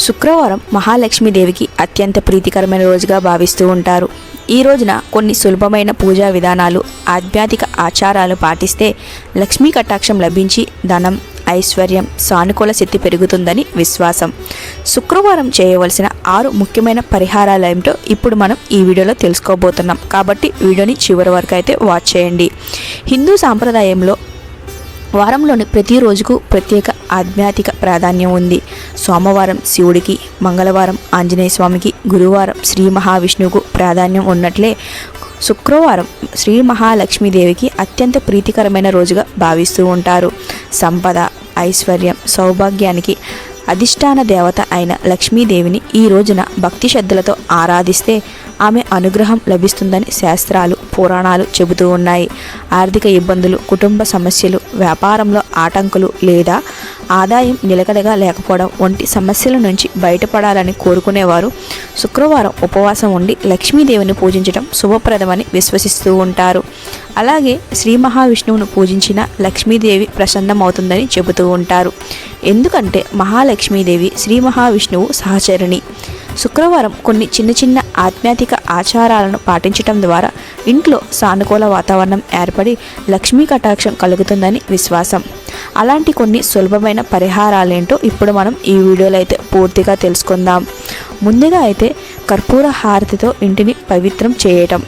శుక్రవారం మహాలక్ష్మీదేవికి అత్యంత ప్రీతికరమైన రోజుగా భావిస్తూ ఉంటారు. ఈ రోజున కొన్ని సులభమైన పూజా విధానాలు, ఆధ్యాత్మిక ఆచారాలు పాటిస్తే లక్ష్మీ కటాక్షం లభించి ధనం, ఐశ్వర్యం, సానుకూల శక్తి పెరుగుతుందని విశ్వాసం. శుక్రవారం చేయవలసిన 6 ముఖ్యమైన పరిహారాలు ఏమిటో ఇప్పుడు మనం ఈ వీడియోలో తెలుసుకోబోతున్నాం. కాబట్టి వీడియోని చివరి వరకు అయితే వాచ్ చేయండి. హిందూ సాంప్రదాయంలో వారంలోని ప్రతి రోజుకు ప్రత్యేక ఆధ్యాత్మిక ప్రాధాన్యం ఉంది. సోమవారం శివుడికి, మంగళవారం ఆంజనేయ స్వామికి, గురువారం శ్రీ మహావిష్ణువుకు ప్రాధాన్యం ఉన్నట్లే శుక్రవారం శ్రీ మహాలక్ష్మీదేవికి అత్యంత ప్రీతికరమైన రోజుగా భావిస్తూ ఉంటారు. సంపద, ఐశ్వర్యం, సౌభాగ్యానికి అధిష్టాన దేవత అయిన లక్ష్మీదేవిని ఈ రోజున భక్తి శ్రద్ధలతో ఆరాధిస్తే ఆమె అనుగ్రహం లభిస్తుందని శాస్త్రాలు, పురాణాలు చెబుతూ ఉన్నాయి. ఆర్థిక ఇబ్బందులు, కుటుంబ సమస్యలు, వ్యాపారంలో ఆటంకులు లేదా ఆదాయం నిలకడగా లేకపోవడం వంటి సమస్యల నుంచి బయటపడాలని కోరుకునేవారు శుక్రవారం ఉపవాసం ఉండి లక్ష్మీదేవిని పూజించడం శుభప్రదమని విశ్వసిస్తూ ఉంటారు. అలాగే శ్రీ మహావిష్ణువును పూజించిన లక్ష్మీదేవి ప్రసన్నమవుతుందని చెబుతూ ఉంటారు. ఎందుకంటే మహాలక్ష్మీదేవి శ్రీ మహావిష్ణువు సహచరిణి. శుక్రవారం కొన్ని చిన్న చిన్న ఆధ్యాత్మిక ఆచారాలను పాటించడం ద్వారా ఇంట్లో సానుకూల వాతావరణం ఏర్పడి లక్ష్మీ కటాక్షం కలుగుతుందని విశ్వాసం. అలాంటి కొన్ని సులభమైన పరిహారాలేంటో ఇప్పుడు మనం ఈ వీడియోలో అయితే పూర్తిగా తెలుసుకుందాం. ముందుగా అయితే కర్పూర హారతితో ఇంటిని పవిత్రం చేయటం.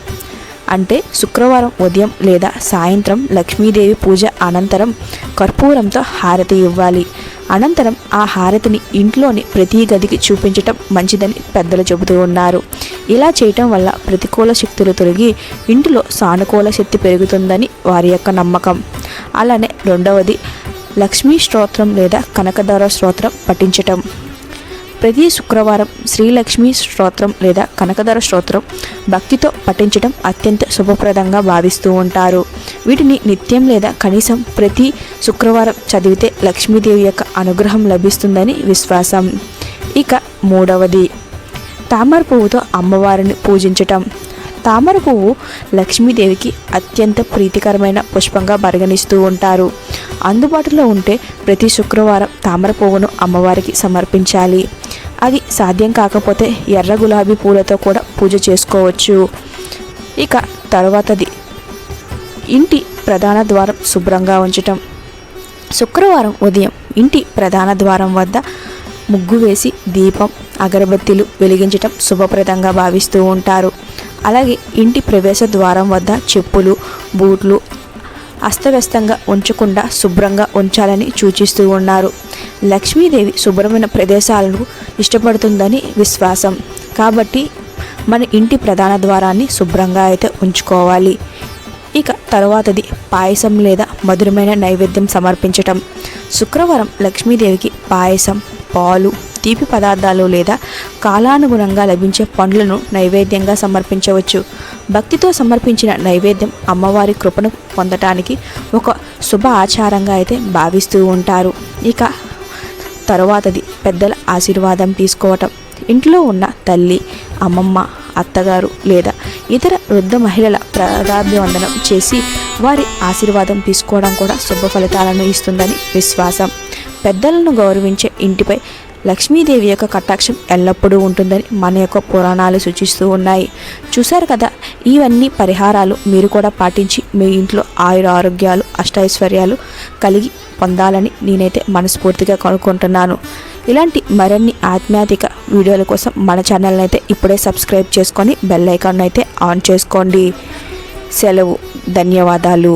అంటే శుక్రవారం ఉదయం లేదా సాయంత్రం లక్ష్మీదేవి పూజ అనంతరం కర్పూరంతో హారతి ఇవ్వాలి. అనంతరం ఆ హారతిని ఇంట్లోని ప్రతి గదికి చూపించటం మంచిదని పెద్దలు చెబుతూ ఉన్నారు. ఇలా చేయటం వల్ల ప్రతికూల శక్తులు తొలగి ఇంటిలో సానుకూల శక్తి పెరుగుతుందని వారి యొక్క నమ్మకం. అలానే రెండవది లక్ష్మీ స్తోత్రం లేదా కనకదార స్తోత్రం పఠించటం. ప్రతి శుక్రవారం శ్రీలక్ష్మీ స్తోత్రం లేదా కనకదార స్తోత్రం భక్తితో పఠించడం అత్యంత శుభప్రదంగా భావిస్తూ ఉంటారు. వీటిని నిత్యం లేదా కనీసం ప్రతి శుక్రవారం చదివితే లక్ష్మీదేవి యొక్క అనుగ్రహం లభిస్తుందని విశ్వాసం. ఇక మూడవది తామర పువ్వుతో అమ్మవారిని పూజించటం. తామర పువ్వు లక్ష్మీదేవికి అత్యంత ప్రీతికరమైన పుష్పంగా పరిగణిస్తూ ఉంటారు. అందుబాటులో ఉంటే ప్రతి శుక్రవారం తామర పువ్వును అమ్మవారికి సమర్పించాలి. అది సాధ్యం కాకపోతే ఎర్ర గులాబీ పూలతో కూడా పూజ చేసుకోవచ్చు. ఇక తర్వాతది ఇంటి ప్రధాన ద్వారం శుభ్రంగా ఉంచటం. శుక్రవారం ఉదయం ఇంటి ప్రధాన ద్వారం వద్ద ముగ్గు వేసి దీపం, అగరబత్తీలు వెలిగించటం శుభప్రదంగా భావిస్తూ ఉంటారు. అలాగే ఇంటి ప్రవేశ ద్వారం వద్ద చెప్పులు, బూట్లు అస్తవ్యస్తంగా ఉంచకుండా శుభ్రంగా ఉంచాలని సూచిస్తూ ఉన్నారు. లక్ష్మీదేవి శుభ్రమైన ప్రదేశాలను ఇష్టపడుతుందని విశ్వాసం. కాబట్టి మన ఇంటి ప్రధాన ద్వారాన్ని శుభ్రంగా అయితే ఉంచుకోవాలి. ఇక తర్వాతది పాయసం లేదా మధురమైన నైవేద్యం సమర్పించటం. శుక్రవారం లక్ష్మీదేవికి పాయసం, పాలు, తీపి పదార్థాలు లేదా కాలానుగుణంగా లభించే పండ్లను నైవేద్యంగా సమర్పించవచ్చు. భక్తితో సమర్పించిన నైవేద్యం అమ్మవారి కృపను పొందటానికి ఒక శుభ ఆచారంగా అయితే భావిస్తూ ఉంటారు. ఇక తరువాతది పెద్దల ఆశీర్వాదం తీసుకోవటం. ఇంట్లో ఉన్న తల్లి, అమ్మమ్మ, అత్తగారు లేదా ఇతర వృద్ధ మహిళల పాదాభివందనం చేసి వారి ఆశీర్వాదం తీసుకోవడం కూడా శుభ ఫలితాలను ఇస్తుందని విశ్వాసం. పెద్దలను గౌరవించే ఇంటిపై లక్ష్మీదేవి యొక్క కటాక్షం ఎల్లప్పుడూ ఉంటుందని మన యొక్క పురాణాలు సూచిస్తూ ఉన్నాయి. చూశారు కదా, ఇవన్నీ పరిహారాలు మీరు కూడా పాటించి మీ ఇంట్లో ఆరోగ్యాలు, అష్టైశ్వర్యాలు కలిగి పొందాలని నేనైతే మనస్ఫూర్తిగా కోరుకుంటున్నాను. ఇలాంటి మరిన్ని ఆధ్యాత్మిక వీడియోల కోసం మన ఛానల్ని అయితే ఇప్పుడే సబ్స్క్రైబ్ చేసుకొని బెల్ ఐకాన్ అయితే ఆన్ చేసుకోండి. సెలవు. ధన్యవాదాలు.